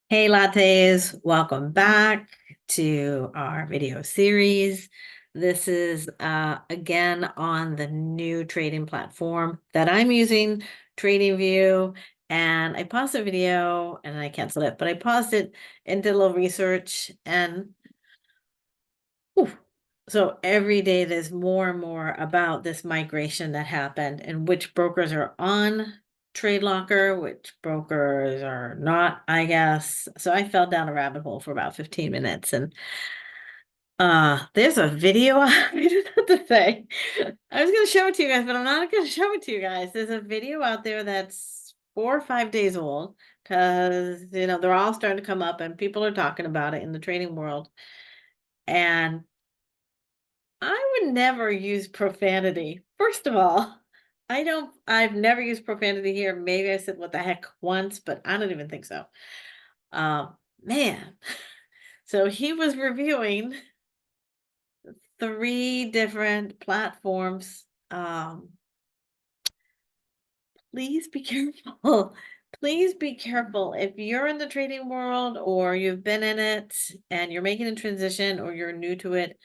Hey Lattes, welcome back to our video series. This is again on the new trading platform that I'm using, TradingView, and I paused the video and I canceled it, but I paused it and did a little research and whew, so every day there's more and more about this migration that happened and which brokers are on TradeLocker, which brokers are not, I guess. So I fell down a rabbit hole for about 15 minutes and there's a video. I don't know what to say. I was gonna show it to you guys, but I'm not gonna show it to you guys. There's a video out there that's 4 or 5 days old because they're all starting to come up and people are talking about it in the trading world. And I would never use profanity. First of all, I've never used profanity here. Maybe I said what the heck once, but I don't even think so. Man. So he was reviewing 3 different platforms. Please be careful. Please be careful. If you're in the trading world or you've been in it and you're making a transition or you're new to it,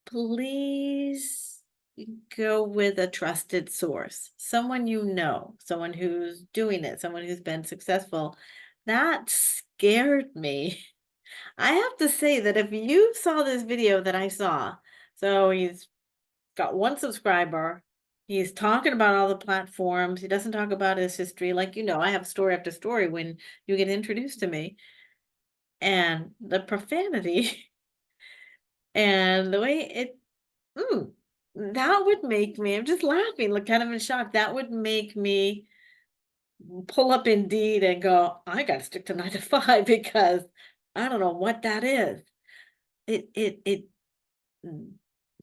please go with a trusted source, someone someone who's doing it, someone who's been successful. That scared me. I have to say that if you saw this video that I saw, so he's got 1 subscriber, he's talking about all the platforms, he doesn't talk about his history. Like, I have story after story when you get introduced to me, and the profanity and the way Mm, that would make me, I'm just laughing, like kind of in shock. That would make me pull up Indeed and go, I gotta stick to 9 to 5 because I don't know what that is. It mm,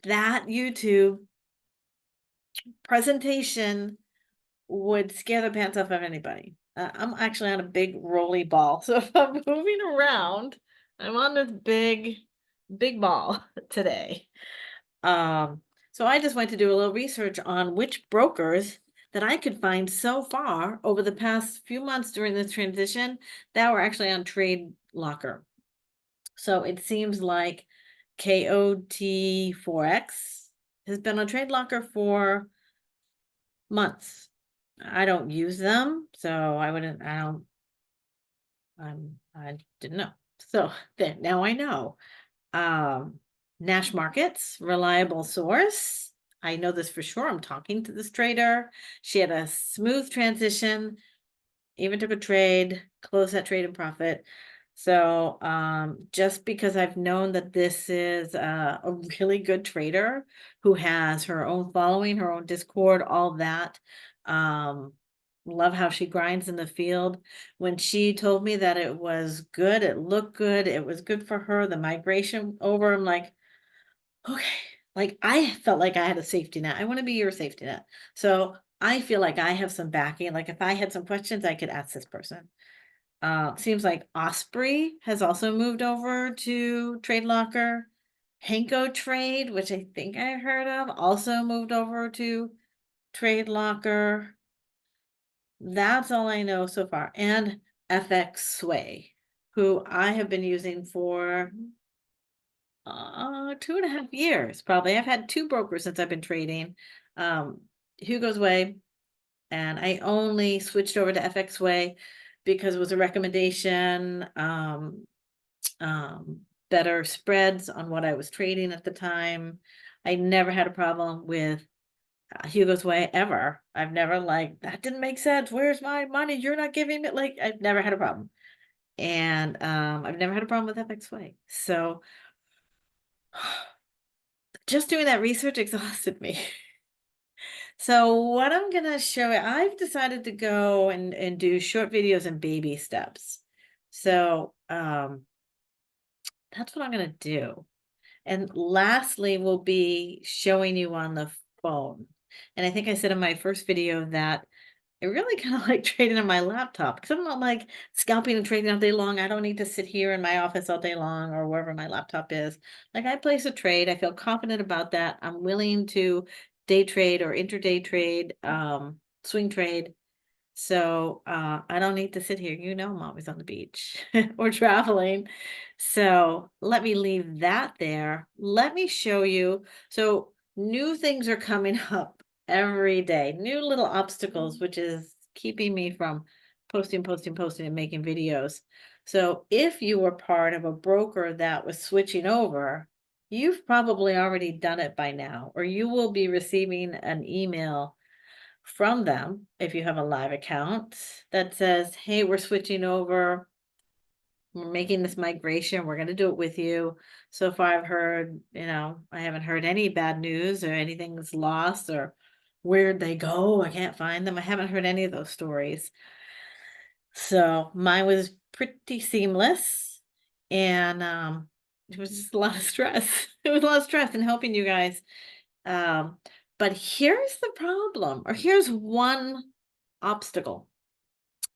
that YouTube presentation would scare the pants off of anybody. I'm actually on a big rolly ball. So if I'm moving around, I'm on this big ball today. Um, so I just went to do a little research on which brokers that I could find so far over the past few months during this transition that were actually on TradeLocker. So it seems like KOT Forex has been on TradeLocker for months. I don't use them, so I didn't know. So then now I know. Nash Markets, reliable source. I know this for sure. I'm talking to this trader. She had a smooth transition, even took a trade, closed that trade in profit. So just because I've known that this is a really good trader who has her own following, her own Discord, all that. Um, love how she grinds in the field. When she told me that it was good, it looked good, it was good for her, the migration over, I'm like, okay, like I felt like I had a safety net. I want to be your safety net. So I feel like I have some backing. Like if I had some questions, I could ask this person. Seems like Osprey has also moved over to TradeLocker. Henko Trade, which I think I heard of, also moved over to TradeLocker. That's all I know so far. And FX Sway, who I have been using for 2.5 years, probably. I've had 2 brokers since I've been trading. Hugo's Way, and I only switched over to FX Way because it was a recommendation, better spreads on what I was trading at the time. I never had a problem with Hugo's Way ever. I've never like, that didn't make sense. Where's my money? You're not giving me, like, I've never had a problem. And I've never had a problem with FX Way. So just doing that research exhausted me. So what I'm gonna show you, I've decided to go and do short videos and baby steps. So that's what I'm gonna do. And lastly, we'll be showing you on the phone. And I think I said in my first video that I really kind of like trading on my laptop because I'm not like scalping and trading all day long. I don't need to sit here in my office all day long or wherever my laptop is. Like I place a trade, I feel confident about that. I'm willing to day trade or intraday trade, swing trade. So I don't need to sit here. You know, I'm always on the beach or traveling. So let me leave that there. Let me show you. So new things are coming up every day, new little obstacles, which is keeping me from posting, and making videos. So if you were part of a broker that was switching over, you've probably already done it by now, or you will be receiving an email from them if you have a live account that says, hey, we're switching over, we're making this migration, we're going to do it with you. So far I've heard, I haven't heard any bad news or anything's lost or where'd they go, I can't find them. I haven't heard any of those stories. So mine was pretty seamless, and it was just a lot of stress. It was a lot of stress in helping you guys. um but here's the problem, or here's one obstacle,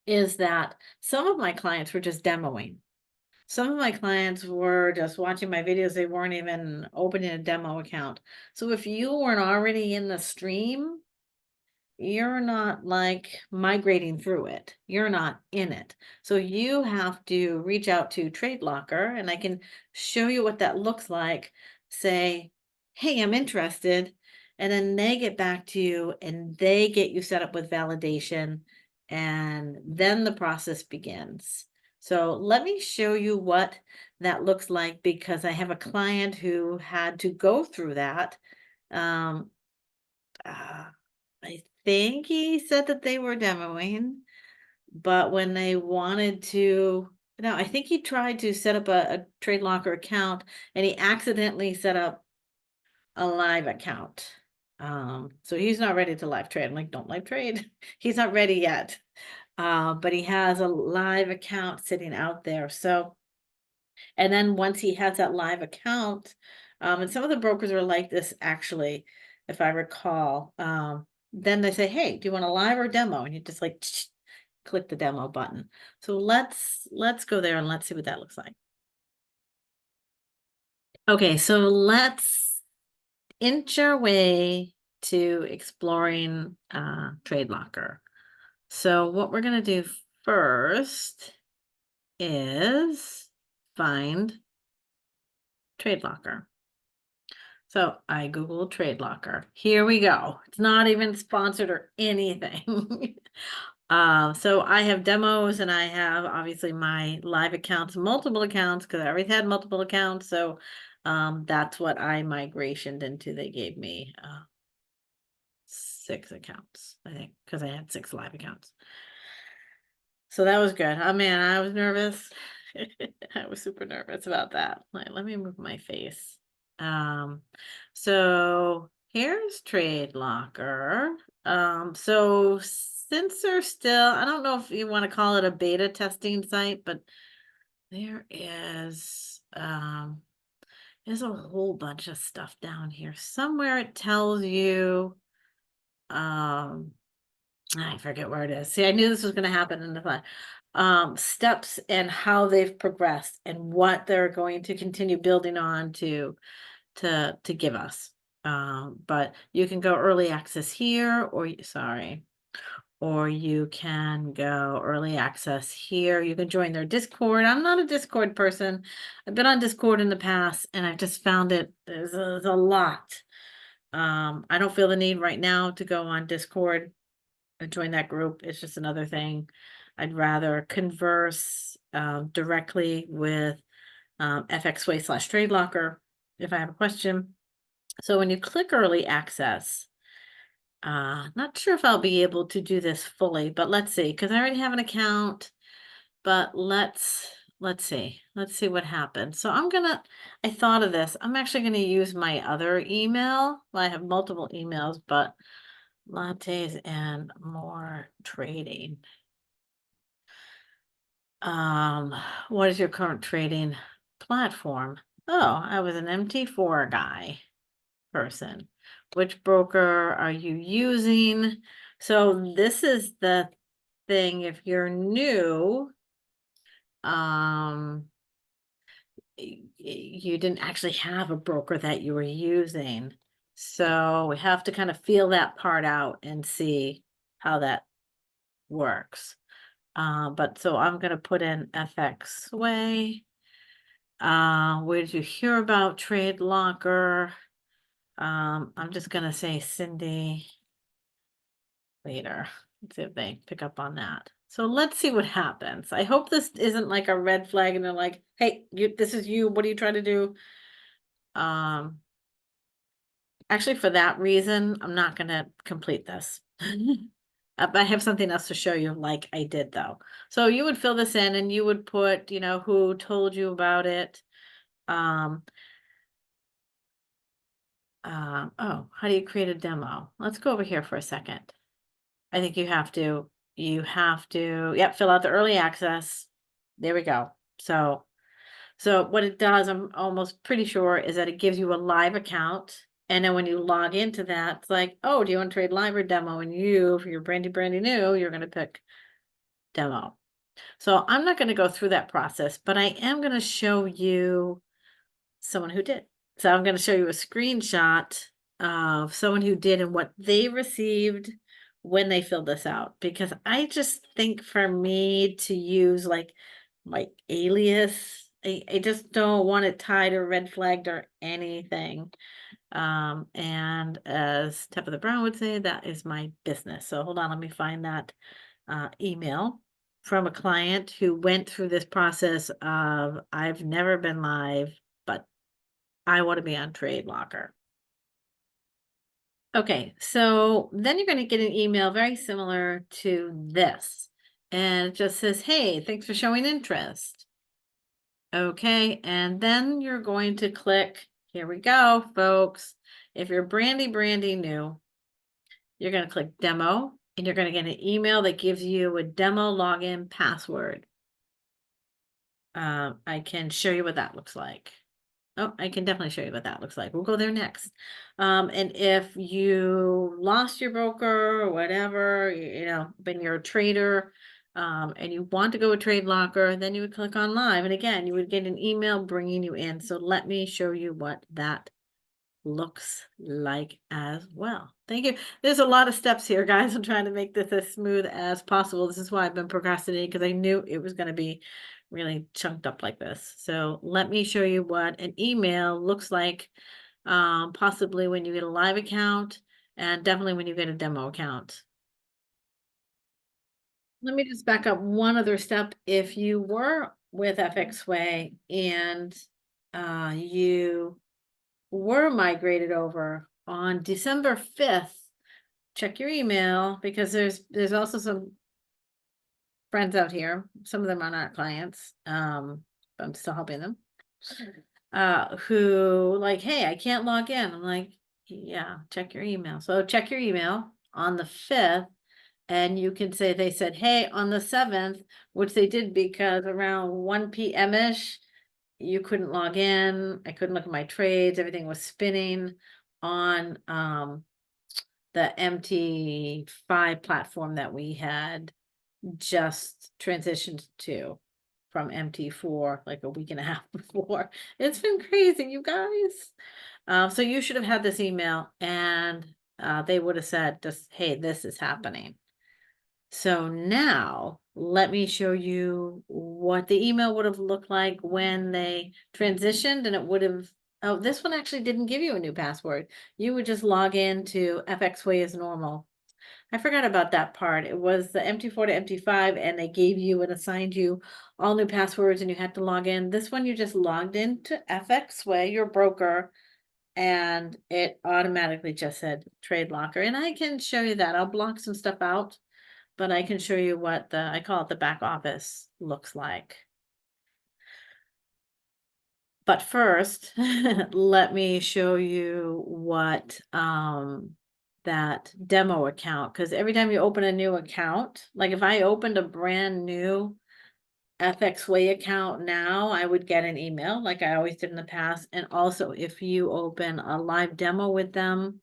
is that some of my clients were just demoing. Some of my clients were just watching my videos. They weren't even opening a demo account. So if you weren't already in the stream, you're not like migrating through it. You're not in it. So you have to reach out to TradeLocker, and I can show you what that looks like. Say, hey, I'm interested. And then they get back to you and they get you set up with validation. And then the process begins. So let me show you what that looks like, because I have a client who had to go through that. Um, uh, I think he said that they were demoing, but when they wanted to, no, I think he tried to set up a TradeLocker account and he accidentally set up a live account. So he's not ready to live trade. I'm like, don't live trade. He's not ready yet. But he has a live account sitting out there. So, and then once he has that live account, and some of the brokers are like this actually, if I recall, then they say, hey, do you want a live or demo? And you just like click the demo button. So let's go there and let's see what that looks like. Okay, so let's inch our way to exploring TradeLocker. So what we're gonna do first is find TradeLocker. So I Googled TradeLocker. Here we go. It's not even sponsored or anything. So I have demos and I have obviously my live accounts, multiple accounts, because I already had multiple accounts. So that's what I migrationed into. They gave me 6 accounts, I think, because I had 6 live accounts. So that was good. Oh man, I was nervous. I was super nervous about that. Let me move my face. So here's TradeLocker. So since they're still, I don't know if you want to call it a beta testing site, but there is a whole bunch of stuff down here. Somewhere it tells you, I forget where it is. See, I knew this was going to happen in the fun. Steps and how they've progressed and what they're going to continue building on to give us. But you can go early access here, or sorry, or you can go early access here. You can join their Discord. I'm not a Discord person. I've been on Discord in the past, and I've just found it there's a lot. I don't feel the need right now to go on Discord and join that group. It's just another thing. I'd rather converse directly with FXWay/TradeLocker if I have a question. So when you click early access, not sure if I'll be able to do this fully, but let's see, because I already have an account, but let's see. Let's see what happens. So I thought of this. I'm actually gonna use my other email. Well, I have multiple emails, but Lattes and more trading. What is your current trading platform? Oh, I was an MT4 guy person. Which broker are you using? So this is the thing. If you're new, you didn't actually have a broker that you were using. So we have to kind of feel that part out and see how that works. But so I'm gonna put in FX Way. Where did you hear about TradeLocker? I'm just gonna say Cindy later. Let's see if they pick up on that. So let's see what happens. I hope this isn't like a red flag and they're like, hey, this is you. What are you trying to do? Actually, for that reason, I'm not gonna complete this. I have something else to show you like I did though. So you would fill this in and you would put, who told you about it. Oh, how do you create a demo? Let's go over here for a second. I think you have to, yep, fill out the early access. There we go. So what it does, I'm almost pretty sure, is that it gives you a live account. And then when you log into that, it's like, oh, do you want to trade live or demo? And if you're brandy new, you're going to pick demo. So I'm not going to go through that process, but I am going to show you someone who did. So I'm going to show you a screenshot of someone who did and what they received when they filled this out. Because I just think for me to use like my alias, I just don't want it tied or red flagged or anything. And as Tabitha Brown would say, that is my business. So hold on, let me find that email from a client who went through this process of, I've never been live, but I want to be on TradeLocker. Okay, so then you're going to get an email very similar to this. And it just says, hey, thanks for showing interest. Okay, and then you're going to click, here we go, folks. If you're brandy new, you're going to click demo and you're going to get an email that gives you a demo login password. I can show you what that looks like. Oh, I can definitely show you what that looks like. We'll go there next. And if you lost your broker or whatever, been you're a trader, and you want to go with TradeLocker, then you would click on live. And again, you would get an email bringing you in. So let me show you what that looks like as well. Thank you. There's a lot of steps here, guys. I'm trying to make this as smooth as possible. This is why I've been procrastinating, because I knew it was going to be really chunked up like this. So let me show you what an email looks like, possibly when you get a live account and definitely when you get a demo account. Let me just back up one other step. If you were with FXWay and you were migrated over on December 5th, check your email, because there's also some friends out here. Some of them are not clients. But I'm still helping them. Who like, hey, I can't log in. I'm like, yeah, check your email. So check your email on the 5th. And you can say, they said, hey, on the 7th, which they did because around 1 p.m.-ish, you couldn't log in. I couldn't look at my trades. Everything was spinning on the MT5 platform that we had just transitioned to from MT4 like a week and a half before. It's been crazy, you guys. So you should have had this email and they would have said just, hey, this is happening. So now let me show you what the email would have looked like when they transitioned, and it would have, oh, this one actually didn't give you a new password. You would just log into FXWay as normal. I forgot about that part. It was the MT4 to MT5 and they gave you and assigned you all new passwords and you had to log in. This one you just logged into FXWay, your broker, and it automatically just said TradeLocker. And I can show you that. I'll block some stuff out, but I can show you what I call it the back office looks like. But first, let me show you what that demo account, because every time you open a new account, like if I opened a brand new FXWay account now, I would get an email like I always did in the past. And also if you open a live demo with them,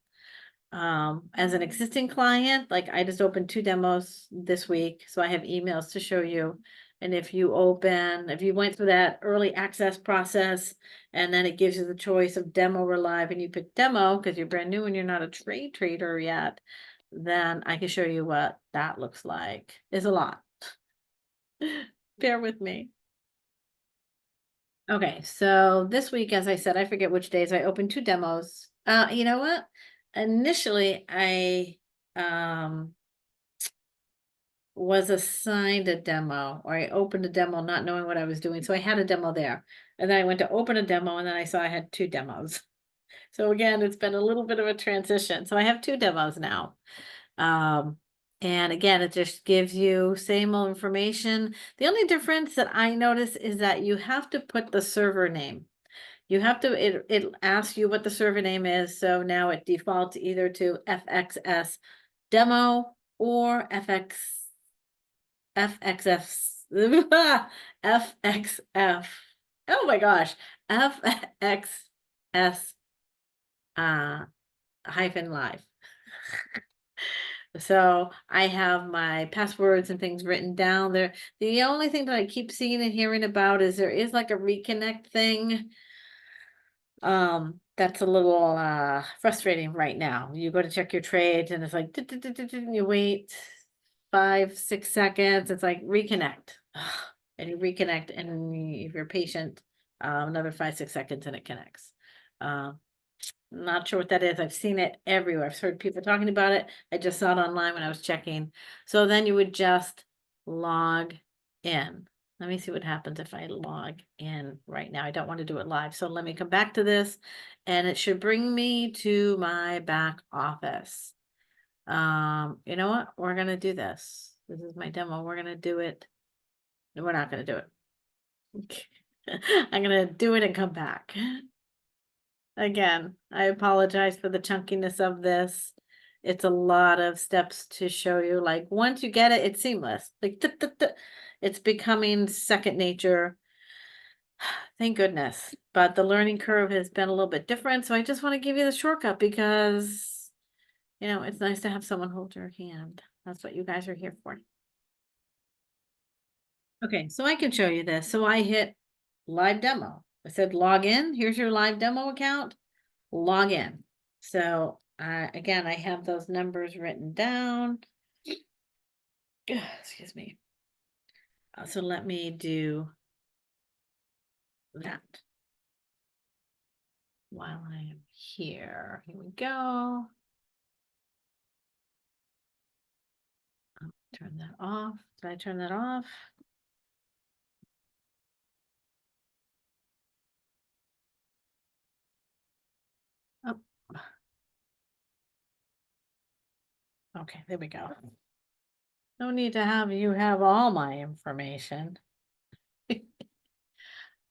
as an existing client, like I just opened 2 demos this week, so I have emails to show you. And if you went through that early access process and then it gives you the choice of demo or live and you pick demo because you're brand new and you're not a trader yet, then I can show you what that looks like. It's a lot. Bear with me. Okay, so this week, as I said, I forget which days I opened 2 demos. You know what? Initially, I was assigned a demo, or I opened a demo not knowing what I was doing. So I had a demo there. And then I went to open a demo and then I saw I had 2 demos. So again, it's been a little bit of a transition. So I have 2 demos now. Um, and again, it just gives you same old information. The only difference that I notice is that you have to put the server name. You have to, it asks you what the server name is. So now it defaults either to FXS demo or FXF, FXF. Oh my gosh, FXS hyphen live. So I have my passwords and things written down there. The only thing that I keep seeing and hearing about is there is like a reconnect thing. That's a little frustrating right now. You go to check your trades and it's like and you wait 5-6 seconds. It's like reconnect. And you reconnect, and if you're patient, another 5-6 seconds and it connects. Not sure what that is. I've seen it everywhere. I've heard people talking about it. I just saw it online when I was checking. So then you would just log in. Let me see what happens if I log in right now. I don't want to do it live. So let me come back to this, and it should bring me to my back office. You know what? We're going to do this. This is my demo. We're going to do it. No, we're not going to do it. I'm going to do it and come back. Again, I apologize for the chunkiness of this. It's a lot of steps to show you. Like once you get it, it's seamless. Like it's becoming second nature. Thank goodness. But the learning curve has been a little bit different. So I just want to give you the shortcut because, it's nice to have someone hold your hand. That's what you guys are here for. Okay, so I can show you this. So I hit live demo. I said log in. Here's your live demo account. Log in. So again, I have those numbers written down. Excuse me. So let me do that while I am here. Here we go. I'll turn that off. Did I turn that off? Oh. Okay, there we go. No need to have you have all my information.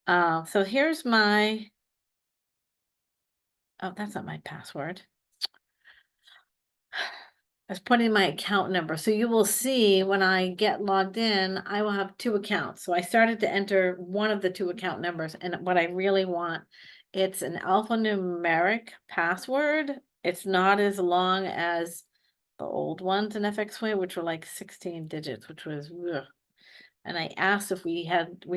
So here's my, oh, that's not my password. I was putting my account number. So you will see when I get logged in, I will have 2 accounts. So I started to enter one of the 2 account numbers. And what I really want, it's an alphanumeric password. It's not as long as the old ones in FXWay, which were like 16 digits, which was, ugh. And I asked if we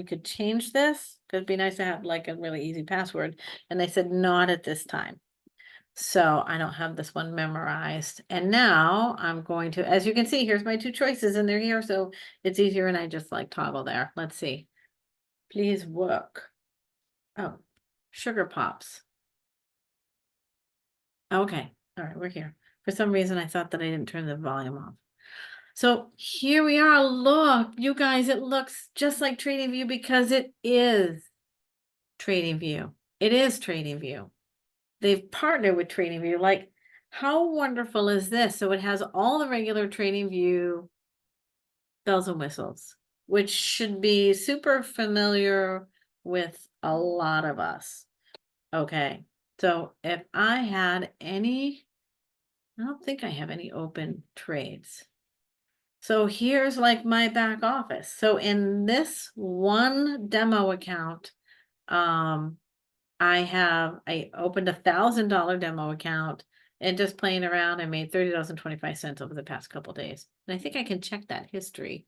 could change this, because it'd be nice to have like a really easy password. And they said, not at this time. So I don't have this one memorized. And now I'm going to, as you can see, here's my 2 choices and they're here. So it's easier and I just like toggle there. Let's see. Please work. Oh, sugar pops. Okay. All right, we're here. For some reason, I thought that I didn't turn the volume off. So here we are. Look, you guys, it looks just like TradingView because it is TradingView. It is TradingView. They've partnered with TradingView. Like, how wonderful is this? So it has all the regular TradingView bells and whistles, which should be super familiar with a lot of us. Okay, so if I had any, I don't think I have any open trades. So here's like my back office. So in this one demo account, I opened $1,000 demo account and just playing around, I made $30.25 over the past couple days. And I think I can check that history.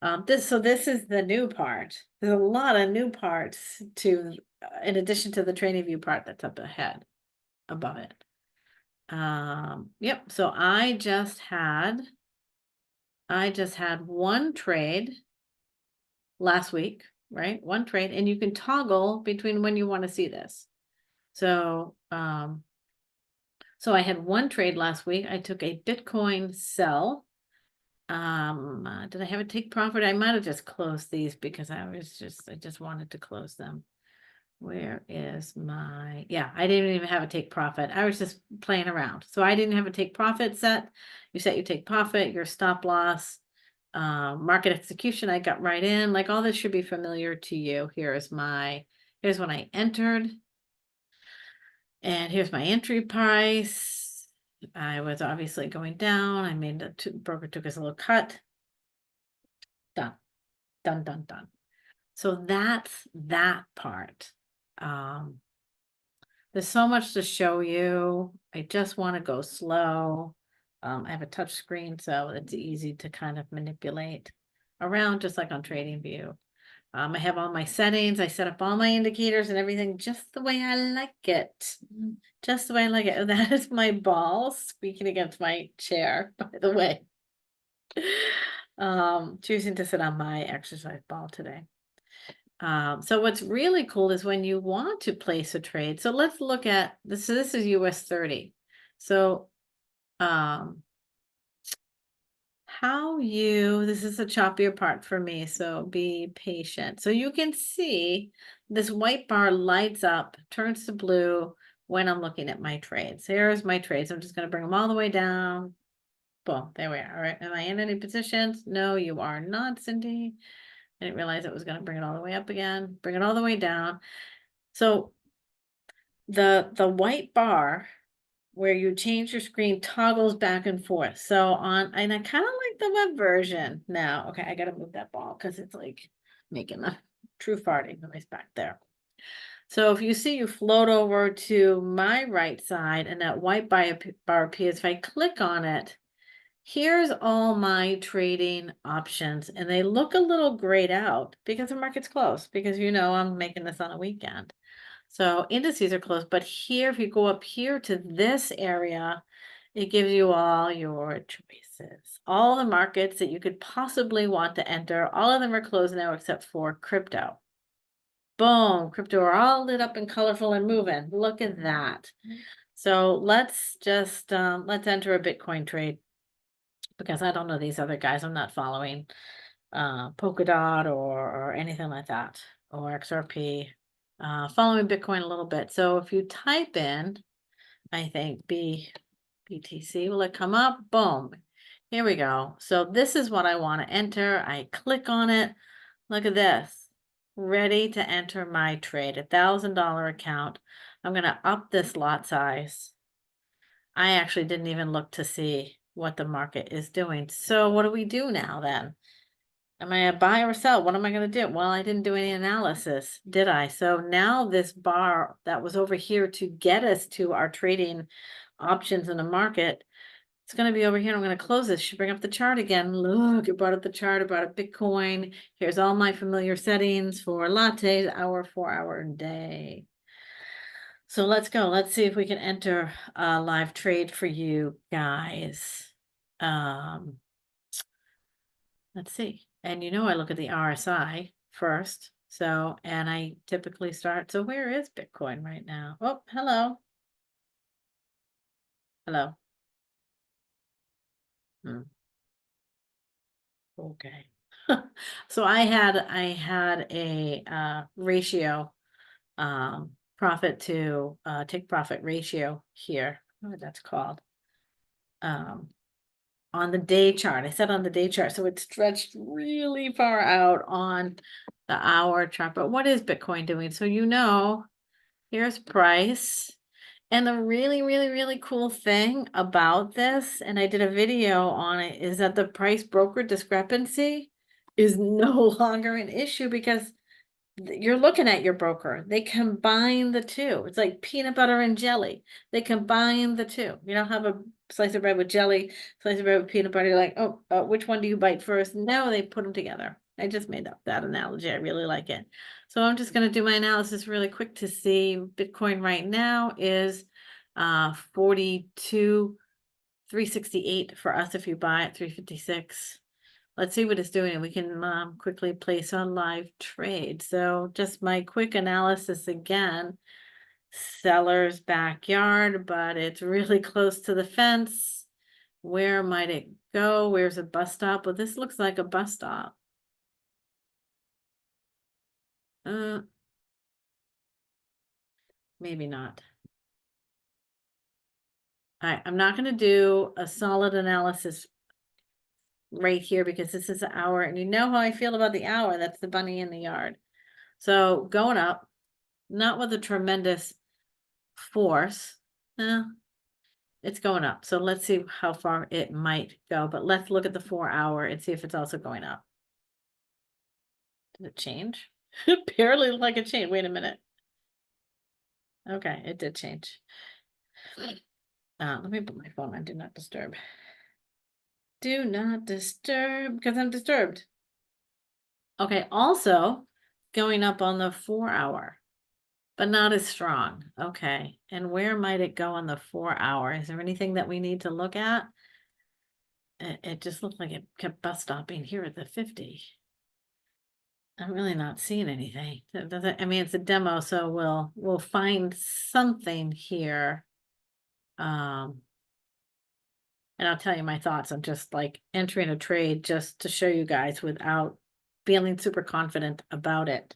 So this is the new part. There's a lot of new parts to, in addition to the TradingView part that's up ahead, above it. Yep, so I just had one trade last week, right? One trade, and you can toggle between when you want to see this. So, so I had one trade last week. I took a Bitcoin sell. Did I have a take profit? I might have just closed these because I just wanted to close them. Where is my, yeah, I didn't even have a take profit. I was just playing around. So I didn't have a take profit set. You set your take profit, your stop loss, market execution. I got right in, like all this should be familiar to you. Here's when I entered, and here's my entry price. I was obviously going down. I made the broker took us a little cut. Done, done, done, done. So that's that part. There's so much to show you. I just want to go slow. I have a touch screen, so it's easy to kind of manipulate around, just like on TradingView. I have all my settings. I set up all my indicators and everything just the way I like it. Just the way I like it. That is my ball squeaking against my chair, by the way. Choosing to sit on my exercise ball today. So what's really cool is when you want to place a trade. So let's look at this. So this is US 30. So this is a choppier part for me, so be patient. So you can see this white bar lights up, turns to blue when I'm looking at my trades. Here's my trades. I'm just going to bring them all the way down. Boom, there we are. All right. Am I in any positions? No, you are not, Cindy. I didn't realize it was going to bring it all the way up again. Bring it all the way down. So the white bar where you change your screen toggles back and forth. So and I kind of like the web version now. Okay, I got to move that ball because it's like making a true farting noise back there. So if you see, you float over to my right side and that white bar appears. If I click on it, here's all my trading options, and they look a little grayed out because the market's closed, because I'm making this on a weekend. So indices are closed, but here, if you go up here to this area, it gives you all your choices, all the markets that you could possibly want to enter. All of them are closed now except for crypto. Boom, crypto are all lit up and colorful and moving. Look at that. So let's just let's enter a Bitcoin trade, because I don't know these other guys. I'm not following Polkadot or anything like that, or XRP. Following Bitcoin a little bit. So if you type in, I think BTC, will it come up? Boom. Here we go. So this is what I want to enter. I click on it. Look at this. Ready to enter my trade, $1,000 account. I'm going to up this lot size. I actually didn't even look to see what the market is doing. So what do we do now then? Am I a buy or sell? What am I going to do? Well, I didn't do any analysis, did I? So now this bar that was over here to get us to our trading options in the market, it's going to be over here. I'm going to close this. Should bring up the chart again. Look, it brought up the chart, it brought up Bitcoin. Here's all my familiar settings for Lattes, hour, 4-hour, and day. So let's go. Let's see if we can enter a live trade for you guys. Let's see. And I look at the RSI first. So, and I typically start. So where is Bitcoin right now? Oh, hello. Hello. Okay. So I had a ratio, profit to take profit ratio here. What that's called. On the day chart. I said on the day chart, so it stretched really far out on the hour chart. But what is Bitcoin doing? So here's price. And the really, really, really cool thing about this, and I did a video on it, is that the price broker discrepancy is no longer an issue, because you're looking at your broker. They combine the two. It's like peanut butter and jelly. They combine the two. You don't have a slice of bread with jelly, slice of bread with peanut butter. You're like, oh, which one do you bite first? No, they put them together. I just made up that analogy. I really like it. So I'm just going to do my analysis really quick to see Bitcoin right now is 42, 368 for us if you buy it, 356. Let's see what it's doing. We can quickly place a live trade. So just my quick analysis again. Seller's backyard, but it's really close to the fence. Where might it go? Where's a bus stop? Well, this looks like a bus stop. Maybe not. All right, I'm not going to do a solid analysis right here because this is an hour, and you know how I feel about the hour. That's the bunny in the yard. So going up, not with a tremendous force. It's going up. So let's see how far it might go, but let's look at the 4 hour and see if it's also going up. Did it change? It barely looked like it changed. Wait a minute. Okay, it did change. Let me put my phone on do not disturb. Do not disturb because I'm disturbed. Okay, also going up on the 4 hour, but not as strong. Okay, and where might it go on the 4 hour? Is there anything that we need to look at? It just looked like it kept bus stopping here at the 50. I'm really not seeing anything. That doesn't, I mean, it's a demo, so we'll find something here. And I'll tell you my thoughts on just like entering a trade just to show you guys without feeling super confident about it.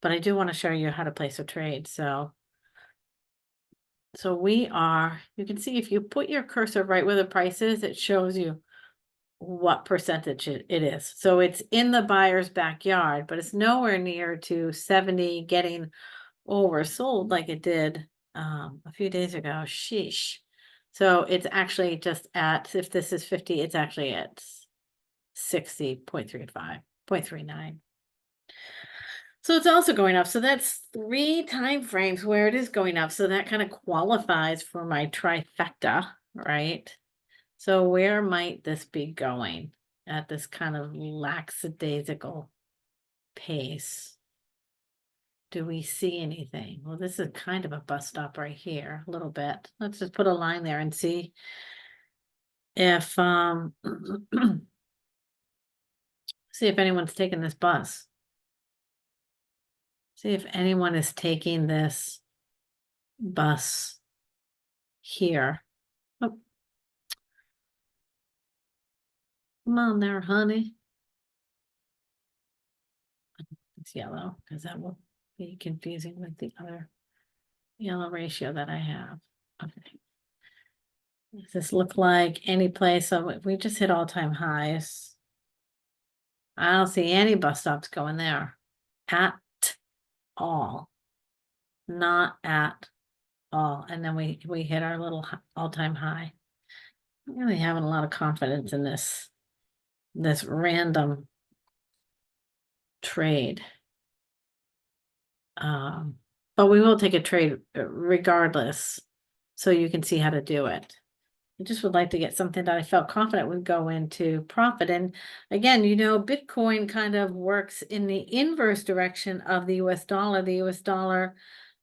But I do want to show you how to place a trade. So we are, you can see if you put your cursor right where the price is, it shows you what percentage it is. So it's in the buyer's backyard, but it's nowhere near to 70 getting oversold like it did a few days ago. Sheesh. So it's actually just at, if this is 50, it's actually at 60.35, 0.39. So it's also going up. So that's 3 time frames where it is going up. So that kind of qualifies for my trifecta, right? So where might this be going at this kind of lackadaisical pace? Do we see anything? Well, this is kind of a bus stop right here, a little bit. Let's just put a line there and see if see if anyone's taking this bus. See if anyone is taking this bus here. Oh, come on there, honey. It's yellow because that will be confusing with the other yellow ratio that I have. Okay. Does this look like any place? So we just hit all-time highs. I don't see any bus stops going there at all. Not at all. And then we hit our little all-time high. I'm really having a lot of confidence in this random trade. But we will take a trade regardless, so you can see how to do it. I just would like to get something that I felt confident would go into profit. And again, you know, Bitcoin kind of works in the inverse direction of the US dollar. The US dollar,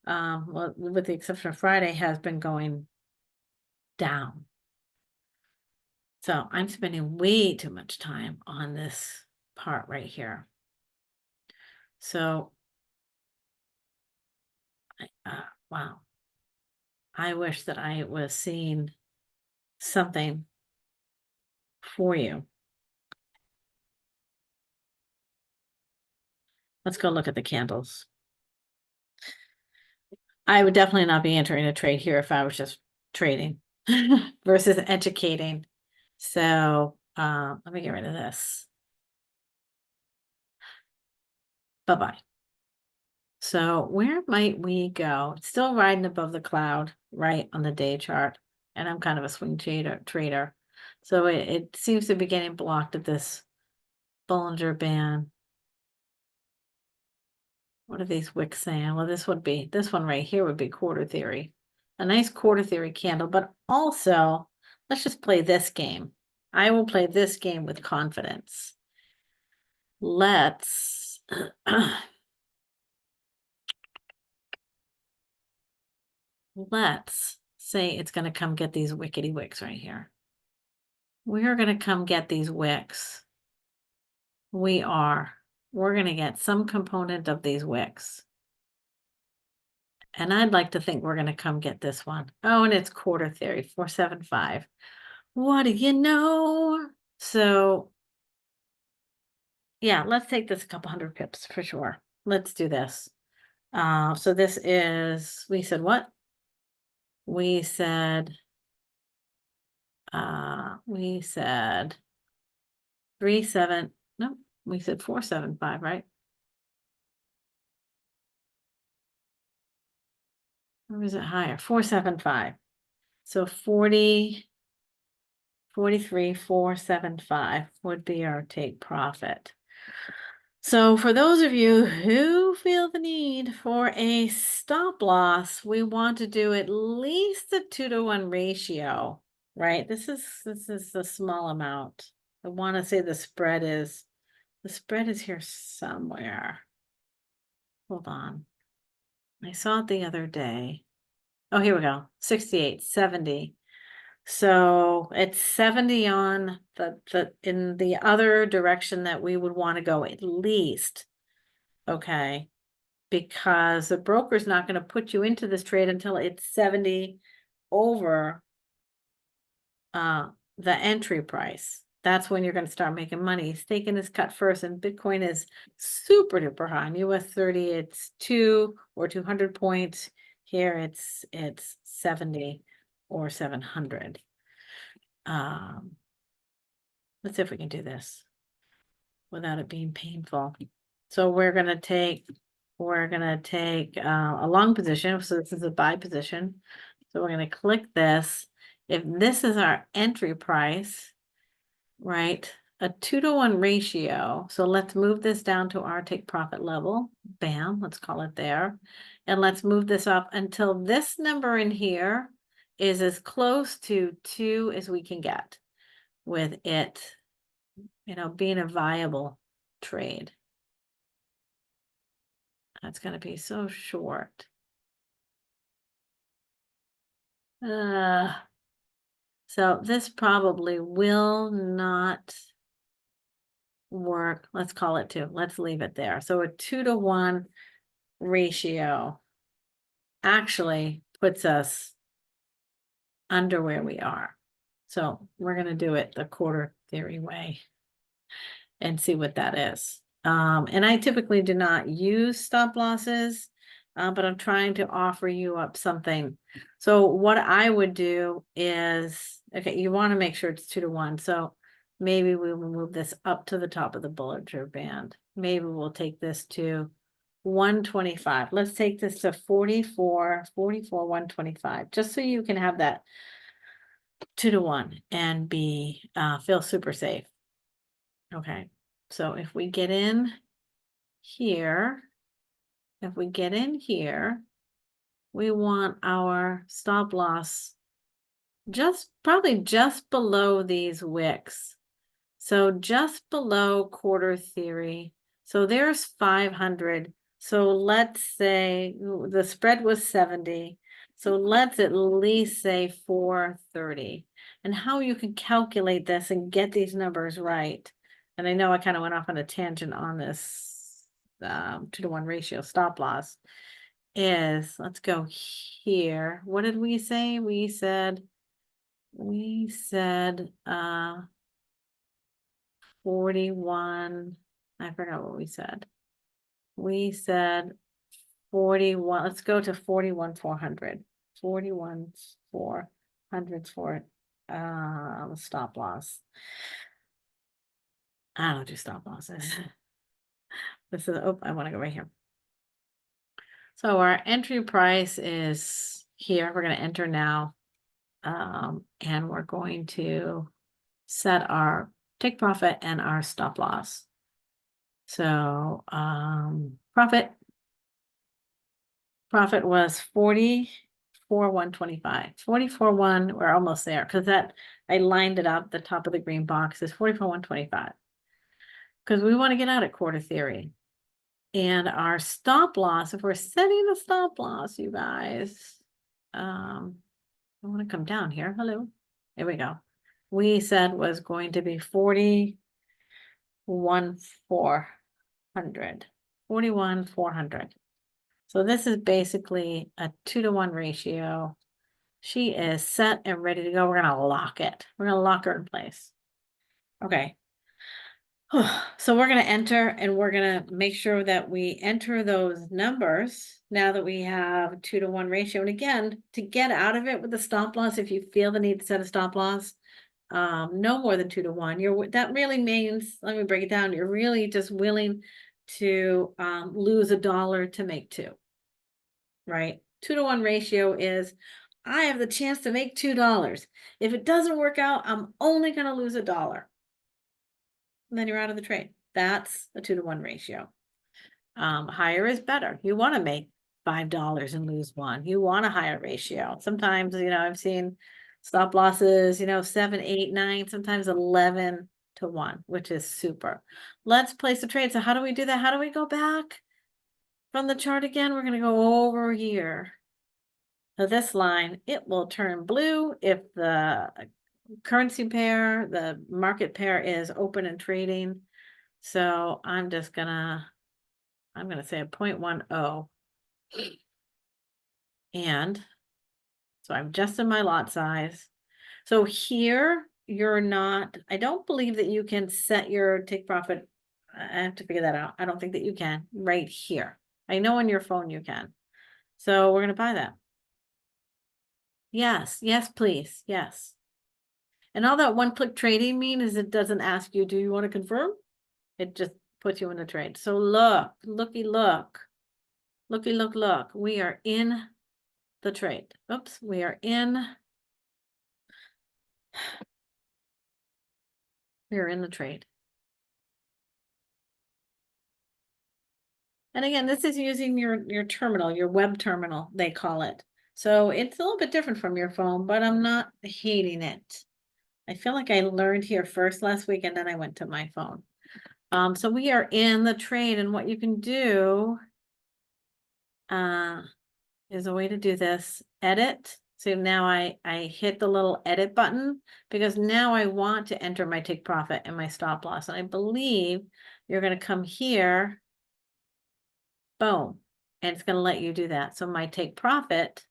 well, with the exception of Friday, has been going down. So I'm spending way too much time on this part right here. So, wow. I wish that I was seeing something for you. Let's go look at the candles. I would definitely not be entering a trade here if I was just trading versus educating. So let me get rid of this. Bye-bye. So where might we go? It's still riding above the cloud, right, on the day chart. And I'm kind of a swing trader. So it seems to be getting blocked at this Bollinger Band. What are these wicks saying? Well, this one right here would be quarter theory. A nice quarter theory candle, but also let's just play this game. I will play this game with confidence. Let's say it's going to come get these wickety wicks right here. We're going to come get these wicks. We're going to get some component of these wicks. And I'd like to think we're going to come get this one. Oh, and it's quarter theory, 475. What do you know? So yeah, let's take this a couple hundred pips for sure. Let's do this. So this is, we said what? We said 37, no, we said 475, right? Or is it higher? 475. So 43, 475 would be our take profit. So for those of you who feel the need for a stop loss, we want to do at least a 2-to-1 ratio, right? This is a small amount. I want to say the spread is here somewhere. Hold on. I saw it the other day. Oh, here we go. 68, 70. So it's 70 on in the other direction that we would want to go at least. Okay. Because the broker's not going to put you into this trade until it's 70 over the entry price. That's when you're going to start making money. He's taking his cut first, and Bitcoin is super duper high. In US 30, it's 2 or 200 points. Here it's 70 or 700. Let's see if we can do this without it being painful. So we're going to take a long position. So this is a buy position. So we're going to click this. If this is our entry price, right? A 2-to-1 ratio. So let's move this down to our take profit level. Bam, let's call it there. And let's move this up until this number in here is as close to 2 as we can get with it, being a viable trade. That's going to be so short. So this probably will not work. Let's call it 2. Let's leave it there. So a 2-to-1 ratio actually puts us under where we are. So we're going to do it the quarter theory way and see what that is. And I typically do not use stop losses, but I'm trying to offer you up something. So what I would do is, okay, you want to make sure it's 2-to-1. So maybe we will move this up to the top of the Bollinger Band. Maybe we'll take this to 125. Let's take this to 44, 125, just so you can have that 2-to-1 and feel super safe. Okay. So if we get in here, we want our stop loss probably just below these wicks. So just below quarter theory. So there's 500. So let's say the spread was 70. So let's at least say 430. And how you can calculate this and get these numbers right. And I know I kind of went off on a tangent on this 2-to-1 ratio stop loss is, let's go here. What did we say? We said 41. I forgot what we said. We said 41. Let's go to 41,400. 41,400 for stop loss. I don't do stop losses. This is, I want to go right here. So our entry price is here. We're going to enter now. And we're going to set our take profit and our stop loss. So profit was 44,125. 44,1, we're almost there because that I lined it up. The top of the green box is 44,125 because we want to get out at quarter theory. And our stop loss, if we're setting the stop loss, you guys, I want to come down here. Hello. There we go. We said was going to be 41,400. 41,400. So this is basically a 2-to-1 ratio. She is set and ready to go. We're gonna lock it. We're gonna lock her in place. Okay. So we're gonna enter and we're gonna make sure that we enter those numbers now that we have 2-to-1 ratio. And again, to get out of it with the stop loss, if you feel the need to set a stop loss, no more than 2-to-1. That really means, let me break it down. You're really just willing to lose $1 to make 2, right? 2-to-1 ratio is I have the chance to make $2. If it doesn't work out, I'm only going to lose $1. And then you're out of the trade. That's a 2-to-1 ratio. Higher is better. You want to make $5 and lose 1. You want a higher ratio. Sometimes, I've seen stop losses, 7, 8, 9, sometimes 11-to-1, which is super. Let's place a trade. So how do we do that? How do we go back from the chart again? We're going to go over here. So this line, it will turn blue if the currency pair, the market pair is open and trading. So I'm going to say a 0.10. And so I'm just in my lot size. So here I don't believe that you can set your take profit. I have to figure that out. I don't think that you can right here. I know on your phone you can. So we're going to buy that. Yes, please. Yes. And all that one-click trading means is it doesn't ask you, do you want to confirm? It just puts you in a trade. So look. We are in the trade. Oops, we are in the trade. And again, this is using your terminal, your web terminal, they call it. So it's a little bit different from your phone, but I'm not hating it. I feel like I learned here first last week and then I went to my phone. So we are in the trade, and what you can do is a way to do this, edit. So now I hit the little edit button because now I want to enter my take profit and my stop loss. And I believe you're going to come here, boom, and it's going to let you do that. So my take profit,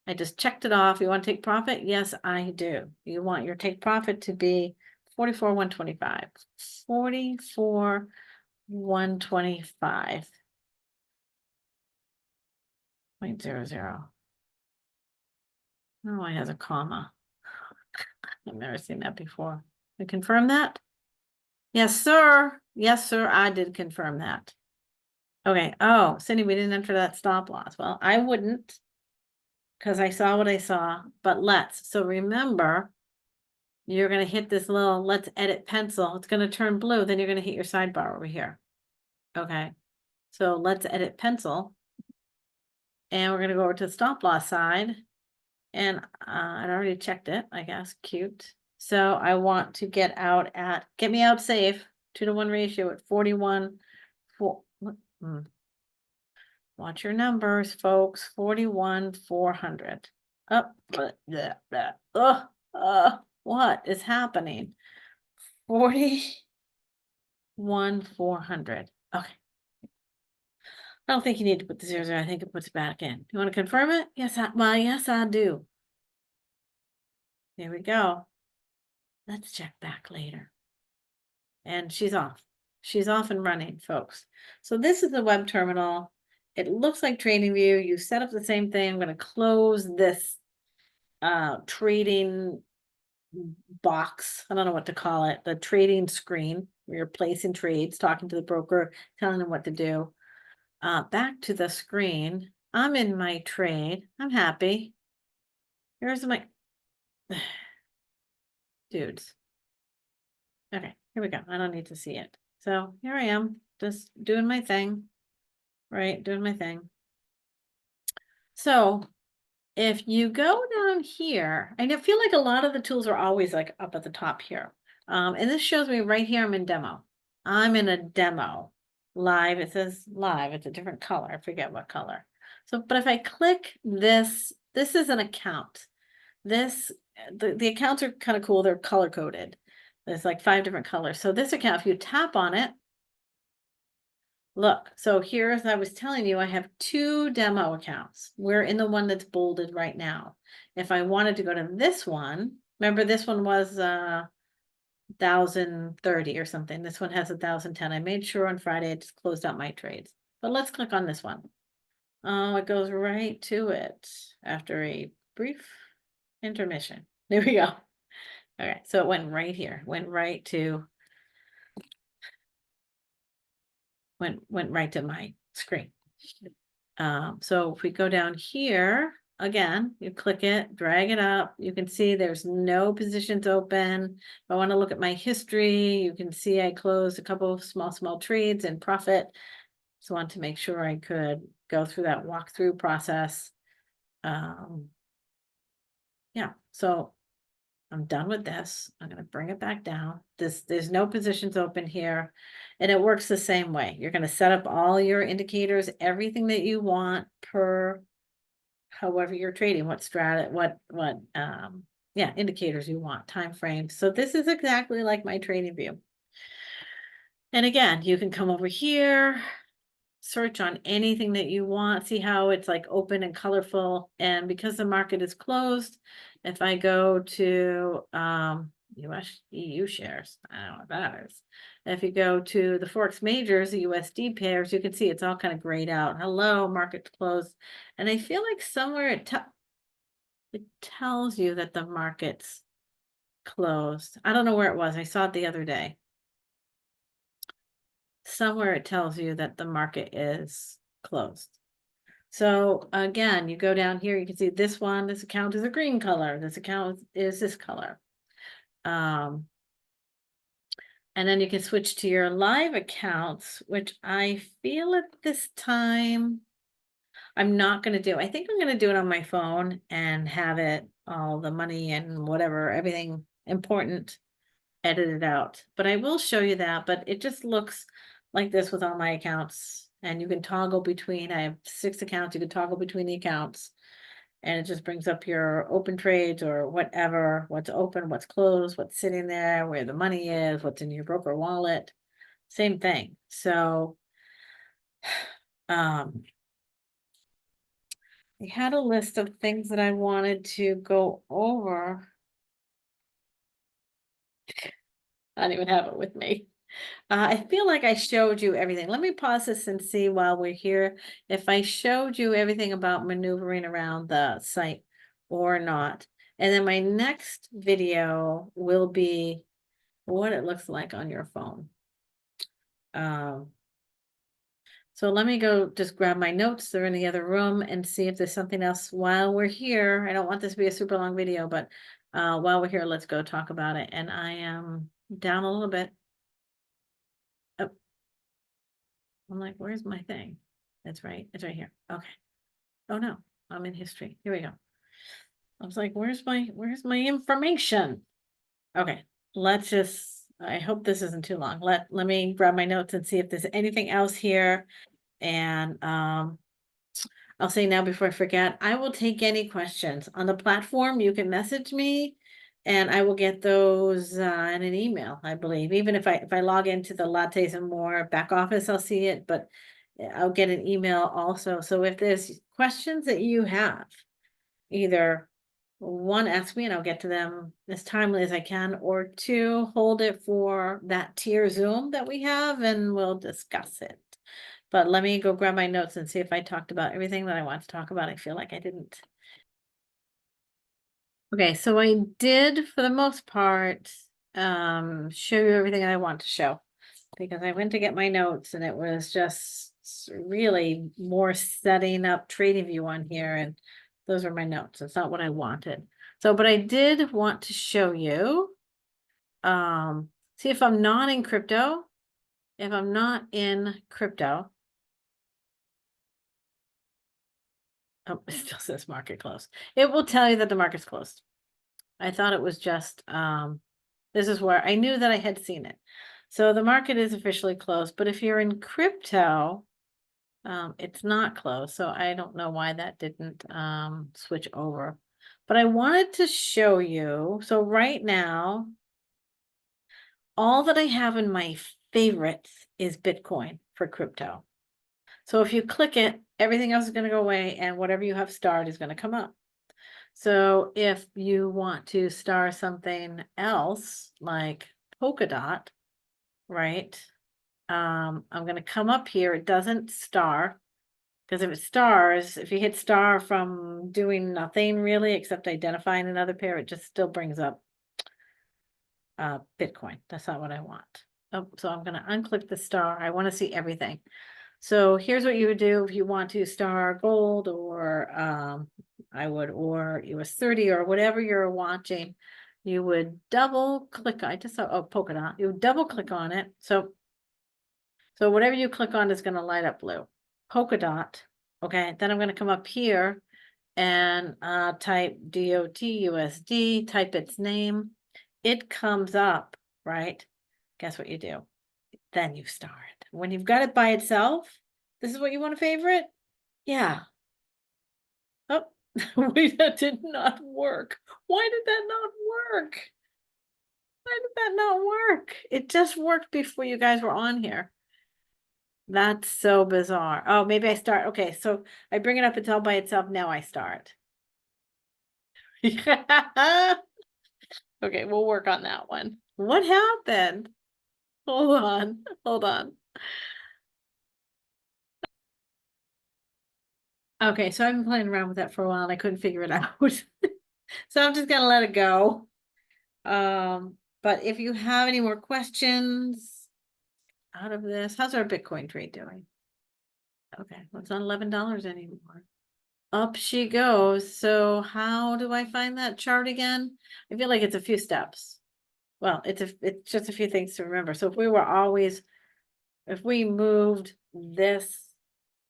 I just checked it off. You want to take profit? Yes, I do. You want your take profit to be 44,125. 44,125. 0.00. Oh, it has a comma. I've never seen that before. I confirm that? Yes, sir. Yes, sir. I did confirm that. Okay. Oh, Cindy, we didn't enter that stop loss. Well, I wouldn't because I saw what I saw, but let's. So remember, you're going to hit this little let's edit pencil. It's going to turn blue. Then you're going to hit your sidebar over here. Okay. So let's edit pencil. And we're going to go over to the stop loss side. And I'd already checked it, I guess. Cute. So I want to get me out safe, 2-to-1 ratio at 41. Watch your numbers, folks. 41,400. Up. What is happening? 41,400. Okay. I don't think you need to put the 0, 0. I think it puts it back in. You want to confirm it? Yes, yes, I do. There we go. Let's check back later. And she's off. She's off and running, folks. So this is the web terminal. It looks like TradingView. You set up the same thing. I'm going to close this trading box. I don't know what to call it. The trading screen where you're placing trades, talking to the broker, telling them what to do. Back to the screen. I'm in my trade. I'm happy. Here's my dudes. Okay, here we go. I don't need to see it. So here I am, just doing my thing, right? Doing my thing. So if you go down here, and I feel like a lot of the tools are always like up at the top here. And this shows me right here, I'm in demo. I'm in a demo. Live, it says live. It's a different color. I forget what color. So, but if I click this, this is an account. This, the accounts are kind of cool. They're color coded. There's like 5 different colors. So this account, if you tap on it, look, so here, as I was telling you, I have 2 demo accounts. We're in the one that's bolded right now. If I wanted to go to this one, remember this one was 1,030 or something. This one has 1,010. I made sure on Friday I just closed out my trades. But let's click on this one. Oh, it goes right to it after a brief intermission. There we go. All right, so it went right here, went right to my screen. So if we go down here, again, you click it, drag it up, you can see there's no positions open. If I want to look at my history, you can see I closed a couple of small trades in profit. So I want to make sure I could go through that walkthrough process. Yeah, so I'm done with this. I'm going to bring it back down. There's no positions open here. And it works the same way. You're going to set up all your indicators, everything that you want per however you're trading, what indicators you want, time frames. So this is exactly like my trading view. And again, you can come over here, search on anything that you want, see how it's like open and colorful. And because the market is closed, if I go to US EU shares, I don't know what that is. If you go to the forex majors, the USD pairs, you can see it's all kind of grayed out. Hello, market closed. And I feel like somewhere it tells you that the market's closed. I don't know where it was. I saw it the other day. Somewhere it tells you that the market is closed. So again, you go down here, you can see this account is a green color. This account is this color. And then you can switch to your live accounts, which I feel at this time, I'm not going to do. I think I'm going to do it on my phone and have it all the money and whatever, everything important edited out. But I will show you that, but it just looks like this with all my accounts. And you can toggle between, I have 6 accounts, you can toggle between the accounts. And it just brings up your open trades or whatever, what's open, what's closed, what's sitting there, where the money is, what's in your broker wallet. Same thing. So I had a list of things that I wanted to go over. I don't even have it with me. I feel like I showed you everything. Let me pause this and see while we're here if I showed you everything about maneuvering around the site or not. And then my next video will be what it looks like on your phone. So let me go just grab my notes. They're in the other room and see if there's something else while we're here. I don't want this to be a super long video, but while we're here, let's go talk about it. And I am down a little bit. Oh, I'm like, where's my thing? That's right. It's right here. Okay. Oh no, I'm in history. Here we go. I was like, where's my information? Okay, let's just, I hope this isn't too long. Let me grab my notes and see if there's anything else here. And I'll say now before I forget, I will take any questions on the platform. You can message me and I will get those in an email, I believe. Even if I log into the Lattes and More back office, I'll see it, but I'll get an email also. So if there's questions that you have, either 1, ask me and I'll get to them as timely as I can, or 2, hold it for that tier Zoom that we have and we'll discuss it. But let me go grab my notes and see if I talked about everything that I want to talk about. I feel like I didn't. Okay, so I did, for the most part, show you everything I want to show. Because I went to get my notes and it was just really more setting up TradingView on here. And those are my notes. It's not what I wanted. So, but I did want to show you, see if I'm not in crypto, if I'm not in crypto, oh, it still says market closed. It will tell you that the market's closed. I thought it was just, this is where I knew that I had seen it. So the market is officially closed, but if you're in crypto, it's not closed. So I don't know why that didn't switch over. but I wanted to show you. So right now, all that I have in my favorites is Bitcoin for crypto. So if you click it, everything else is going to go away and whatever you have starred is going to come up. So if you want to star something else like Polkadot, right? I'm going to come up here. It doesn't star because if it stars, if you hit star from doing nothing really except identifying another pair, it just still brings up Bitcoin. That's not what I want. Oh, so I'm going to unclick the star. I want to see everything. So here's what you would do if you want to star gold or or US 30 or whatever you're watching. You would double click. I just saw Polkadot. You would double click on it. So whatever you click on is going to light up blue. Polkadot. Okay, then I'm going to come up here and type DOT USD, type its name. It comes up, right? Guess what you do? Then you start. When you've got it by itself, this is what you want to favorite? Yeah. Oh, wait, that did not work. Why did that not work? Why did that not work? It just worked before you guys were on here. That's so bizarre. Oh, maybe I start. Okay, so I bring it up, it's all by itself. Now I start. Okay, we'll work on that one. What happened? Hold on, hold on. Okay, so I've been playing around with that for a while and I couldn't figure it out. So I'm just gonna let it go. But if you have any more questions out of this, how's our Bitcoin trade doing? Okay, well, it's not $11 anymore. Up she goes. So how do I find that chart again? I feel like it's a few steps. Well, it's just a few things to remember. So if we moved this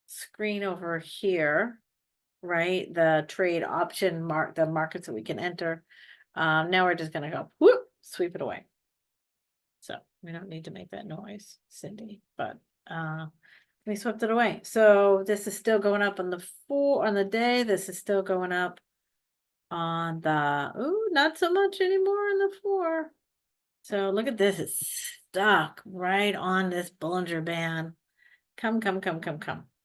screen over here, right? The trade option the markets that we can enter. Now we're just gonna go whoop, sweep it away. So we don't need to make that noise, Cindy, but we swept it away. So this is still going up on the day. This is still going up on not so much anymore on the 4. So look at this, it's stuck right on this Bollinger Band. Come.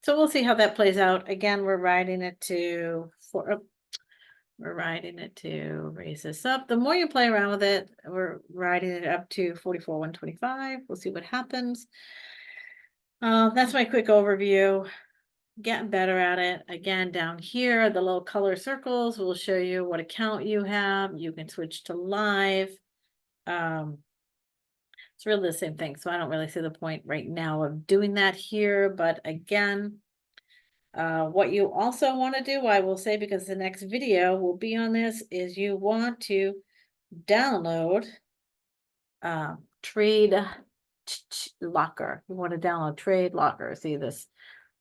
So we'll see how that plays out. Again, we're riding it to raise this up. The more you play around with it, we're riding it up to 44,125. We'll see what happens. That's my quick overview. Getting better at it. Again, down here, the little color circles will show you what account you have. You can switch to live. It's really the same thing. So I don't really see the point right now of doing that here. But again, what you also want to do, I will say, because the next video will be on this, is you want to download TradeLocker. You want to download TradeLocker. See this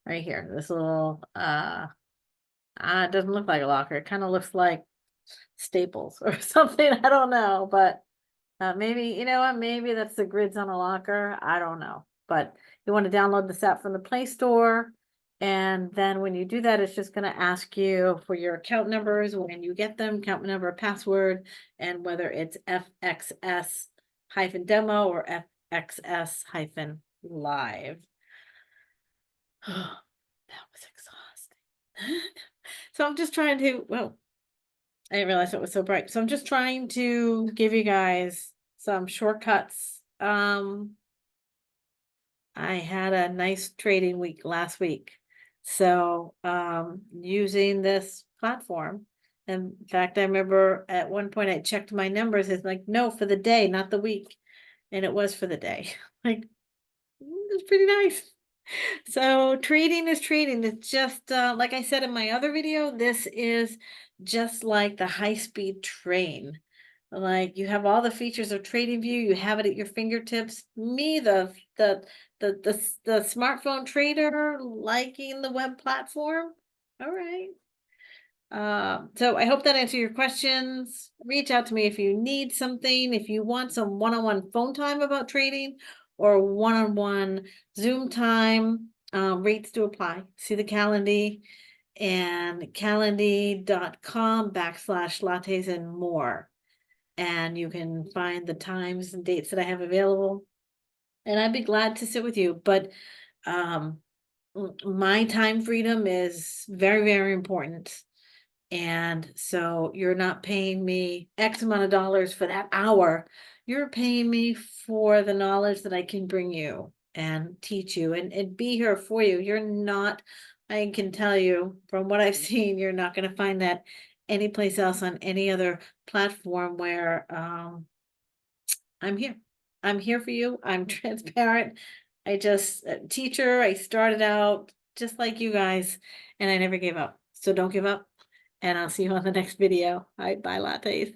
right here, this little it doesn't look like a locker, it kind of looks like Staples or something. I don't know, but maybe, you know what, maybe that's the grids on a locker. I don't know, but you want to download this app from the Play Store. And then when you do that, it's just going to ask you for your account numbers when you get them, account number, password, and whether it's FXS-demo or FXS-live. That was exhausting. So I'm just trying to, well, I didn't realize it was so bright. So I'm just trying to give you guys some shortcuts. I had a nice trading week last week. So using this platform. In fact, I remember at one point I checked my numbers. It's like, no, for the day, not the week. And it was for the day. Like, it's pretty nice. So trading is trading. It's just like I said in my other video, this is just like the high-speed train. Like, you have all the features of TradingView, you have it at your fingertips. Me, the smartphone trader, liking the web platform. All right. So I hope that answered your questions. Reach out to me if you need something, if you want some one-on-one phone time about trading or one-on-one Zoom time. Rates do apply. See the calendar and calendly.com/lattes and more. And you can find the times and dates that I have available. And I'd be glad to sit with you, but my time freedom is very, very important. And so you're not paying me X amount of dollars for that hour. You're paying me for the knowledge that I can bring you and teach you and be here for you. You're not, I can tell you from what I've seen, you're not going to find that anyplace else on any other platform where I'm here. I'm here for you. I'm transparent. I just, teacher, I started out just like you guys and I never gave up. So don't give up and I'll see you on the next video. All right, bye, Lattes.